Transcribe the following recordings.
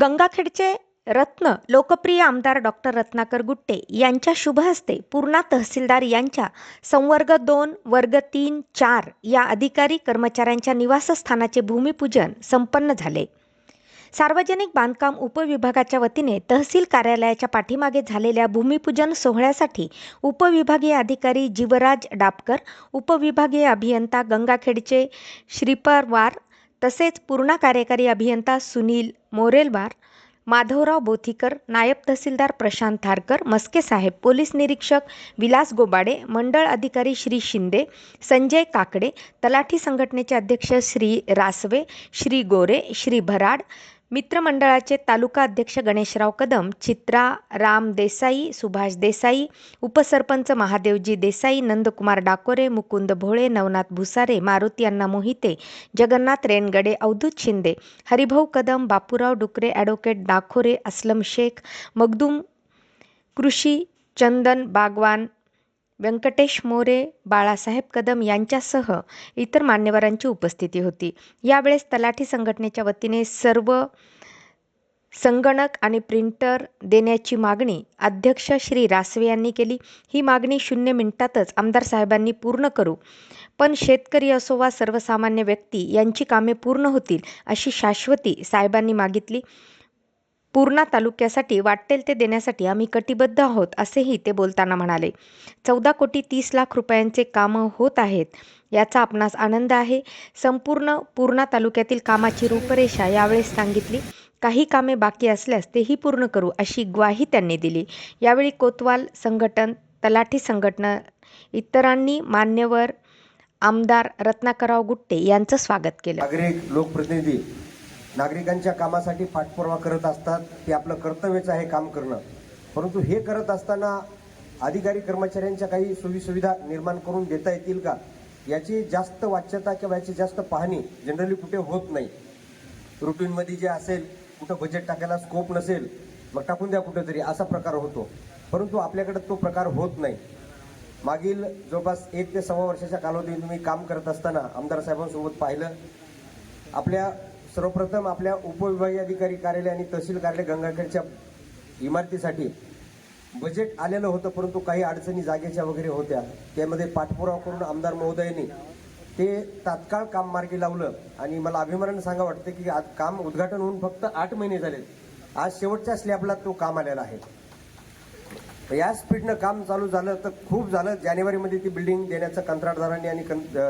गंगाखेडचे रत्न लोकप्रिय आमदार डॉक्टर रत्नाकर गुट्टे यांच्या शुभ हस्ते पूर्णा तहसीलदार यांच्या संवर्ग 2, वर्ग 3, 4 या अधिकारी कर्मचाऱ्यांच्या निवासस्थानाचे भूमिपूजन संपन्न झाले. सार्वजनिक बांधकाम उपविभागाच्या वतीने तहसील कार्यालयाच्या पाठीमागे झालेल्या भूमिपूजन सोहळ्यासाठी उपविभागीय अधिकारी जीवराज डापकर, उपविभागीय अभियंता गंगाखेडचे श्रीपवार तसेच पूर्णा कार्यकारी अभियंता सुनील मोरेलवार, माधवराव बोथीकर, नायब तहसीलदार प्रशांत थारकर, मस्के साहेब, पोलीस निरीक्षक विलास गोबाडे, मंडळ अधिकारी श्री शिंदे, संजय काकडे, तलाठी संघटनेचे अध्यक्ष श्री रासवे, श्री गोरे, श्री भराड, मित्रमंडळाचे तालुका अध्यक्ष गणेशराव कदम, चित्रा राम देसाई, सुभाष देसाई, उपसरपंच महादेवजी देसाई, नंदकुमार डाकोरे, मुकुंद भोळे, नवनाथ भुसारे, मारुती अण्णा मोहिते, जगन्नाथ रेनगडे, अवधूत शिंदे, हरिभाऊ कदम, बापूराव डुकरे, ॲडव्होकेट दाखोरे, असलम शेख, मखदूम कृषी, चंदन बागवान, व्यंकटेश मोरे, बाळासाहेब कदम यांच्यासह इतर मान्यवरांची उपस्थिती होती. यावेळेस तलाठी संघटनेच्या वतीने सर्व संगणक आणि प्रिंटर देण्याची मागणी अध्यक्ष श्री रासवे यांनी केली. ही मागणी 0 मिनिटातच आमदार साहेबांनी पूर्ण करू, पण शेतकरी असो वा सर्वसामान्य व्यक्ती यांची कामे पूर्ण होतील अशी शाश्वती साहेबांनी मागितली. पूर्णा तालुक्यासाठी वाटेल ते देण्यासाठी आम्ही कटिबद्ध आहोत असेही ते बोलताना म्हणाले. 14,30,00,000 रुपयांचे कामं होत आहेत याचा आपणास आनंद आहे. संपूर्ण पूर्णा तालुक्यातील कामाची रूपरेषा यावेळेस सांगितली. काही कामे बाकी असल्यास तेही पूर्ण करू अशी ग्वाही त्यांनी दिली. यावेळी कोतवाल संघटन, तलाठी संघटना इतरांनी मान्यवर आमदार रत्नाकरराव गुट्टे यांचं स्वागत केलं. नागरिक, लोकप्रतिनिधी नागरिकांच्या कामासाठी पाठपुरावा करत असतात. ते आपलं कर्तव्यच आहे काम करणं. परंतु हे करत असताना अधिकारी कर्मचाऱ्यांच्या काही सोयीसुविधा निर्माण करून देता येतील का याची जास्त वाच्यता किंवा याची जास्त पाहणी जनरली कुठे होत नाही. रुटीनमध्ये जे असेल, कुठं बजेट टाकायला स्कोप नसेल, मग टाकून द्या कुठेतरी, असा प्रकार होतो. परंतु आपल्याकडे तो प्रकार होत नाही. मागील जवळपास 1 ते 1.25 वर्षाच्या कालावधीत तुम्ही काम करत असताना आमदार साहेबांसोबत पाहिलं. सर्वप्रथम आपल्या उपविभागीय अधिकारी कार्यालय आणि तहसील कार्यालय गंगाखेडच्या इमारतीसाठी बजेट आलेलं होतं, परंतु काही अडचणी जागेच्या वगैरे होत्या. त्यामध्ये पाठपुरावा करून आमदार महोदयांनी ते तात्काळ काम मार्गी लावलं आणि मला अभिमानाने सांगा वाटतं की आज काम उद्घाटन होऊन फक्त 8 महिने झाले. आज शेवटच्या स्लॅबला तो काम आलेला आहे. या स्पीडनं काम चालू झालं तर खूप झालं. जानेवारीमध्ये ती बिल्डिंग देण्याचं कंत्राटदारांनी आणि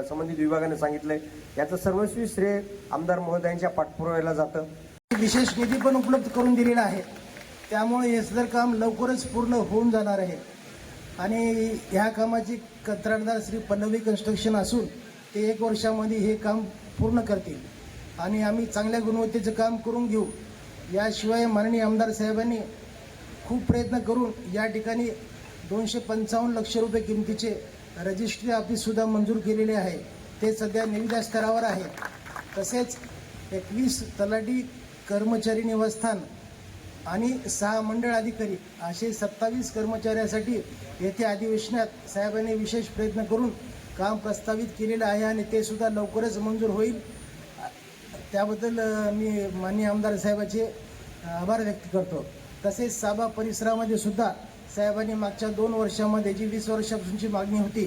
संबंधित विभागाने सांगितलंय. याचं सर्वस्वी श्रेय आमदार महोदयांच्या पाठपुराव्याला जातं. विशेष निधी पण उपलब्ध करून दिलेला आहे. त्यामुळे हे सदर काम लवकरच पूर्ण होऊन जाणार आहे आणि ह्या कामाची कंत्राटदार श्री पल्लवी कन्स्ट्रक्शन असून ते 1 वर्षामध्ये हे काम पूर्ण करतील आणि आम्ही चांगल्या गुणवत्तेचं काम करून घेऊ. याशिवाय माननीय आमदार साहेबांनी खूप प्रयत्न करून या ठिकाणी 255 लक्ष रुपये किमतीचे रजिस्ट्री ऑफिससुद्धा मंजूर केलेले आहे. ते सध्या निविदा स्तरावर आहे. तसेच 21 तलाठी कर्मचारी निवासस्थान आणि 6 मंडळ अधिकारी असे 27 कर्मचाऱ्यांसाठी येथे अधिवेशनात साहेबांनी विशेष प्रयत्न करून काम प्रस्तावित केलेलं आहे आणि ते सुद्धा लवकरच मंजूर होईल. त्याबद्दल मी माननीय आमदार साहेबाचे आभार व्यक्त करतो. तसेच साबा परिसरामध्ये सुद्धा साहेबांनी मागच्या 2 वर्षामध्ये जी 20 वर्षापासूनची मागणी होती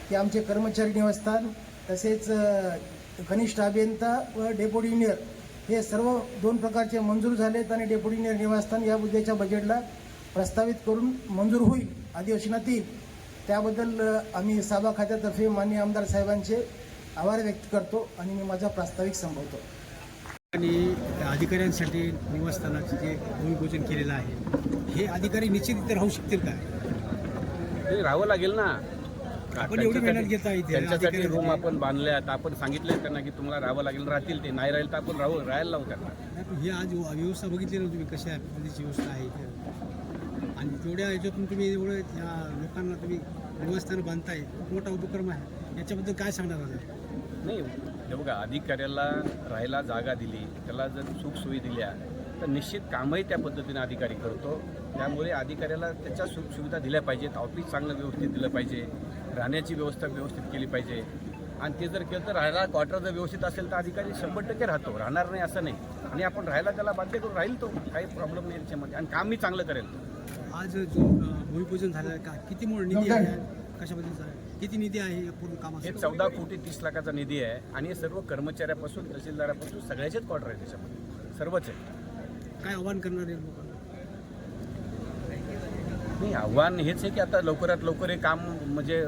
ती आमचे कर्मचारी निवासस्थान तसेच कनिष्ठ अभियंता व डेप्युटी इंजिनियर हे सर्व 2 प्रकारचे मंजूर झालेत आणि डेप्युटी इंजिनियर निवासस्थान या मुद्द्याच्या बजेटला प्रस्तावित करून मंजूर होईल, अधिवेशनात येईल. त्याबद्दल आम्ही साबा खात्यातर्फे माननीय आमदार साहेबांचे आभार व्यक्त करतो आणि मी माझा प्रास्ताविक संपवतो. आणि अधिकाऱ्यांसाठी निवासस्थानाचे जे भूमिपूजन केलेलं आहे हे अधिकारी निश्चित इथे राहू शकतील का? ते राहावं लागेल ना. आपण एवढी मेहनत घेता इथे त्यांच्यासाठी रूम आपण बांधल्यात, आपण सांगितले त्यांना की तुम्हाला राहावं लागेल. राहतील ते, नाही राहील तर आपण राहायला लावू त्यांना. ही आज व्यवस्था बघितली ना तुम्ही, कशा पद्धतीची व्यवस्था आहे इथे आणि तेवढ्या याच्यातून तुम्ही एवढं या लोकांना तुम्ही निवासस्थान बांधताय, मोठा उपक्रम आहे. याच्याबद्दल काय सांगणार आता? नाही, हे बघा, अधिकाऱ्याला राहायला जागा दिली, त्याला जर सुखसोयी दिल्या तर निश्चित कामही त्या पद्धतीने अधिकारी करतो. त्यामुळे अधिकाऱ्याला त्याच्या सुखसुविधा दिल्या पाहिजेत. ऑफिस चांगलं व्यवस्थित दिलं पाहिजे, राहण्याची व्यवस्था व्यवस्थित केली पाहिजे आणि ते जर केलं तर राहायला क्वार्टर जर व्यवस्थित असेल तर अधिकारी 100% राहतो, राहणार नाही असं नाही. आणि आपण राहायला त्याला बाध्य करून राहील तो, काही प्रॉब्लेम नाही त्याच्यामध्ये, आणि काम मी चांगलं करेल तो. आज जो भूमिपूजन झालं आहे का, किती मोठा निधी आहे, कशाबद्दल किती निधी आहे या पूर्ण हे कामासाठी? 14,30,00,000चा निधी आहे, आणि हे सर्व कर्मचाऱ्यापासून तहसीलदारापासून सगळ्याचेच क्वार्टर आहे त्याच्यामध्ये, सर्वच आहे. काय आव्हान करणार आहे लोकांना? नाही, आव्हान हेच आहे की आता लवकरात लवकर हे काम म्हणजे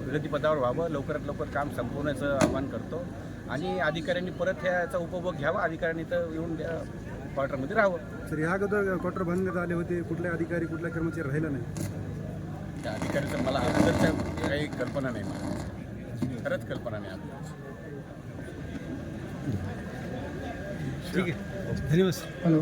प्रगतीपदावर व्हावं, लवकरात लवकर काम संपवण्याचं आव्हान करतो, आणि अधिकाऱ्यांनी परत याचा उपभोग घ्यावा, अधिकाऱ्यांनी तर येऊन क्वार्टरमध्ये राहावं. सर या अगोदर क्वार्टर बांधण्यात आले होते, कुठले अधिकारी कुठल्या कर्मचारी राहिला नाही? त्या अधिकाऱ्याचं मला अगोदरच्या काही कल्पना नाही, मला खरंच कल्पना नाही अगोदर. ठीक आहे, धन्यवाद सर.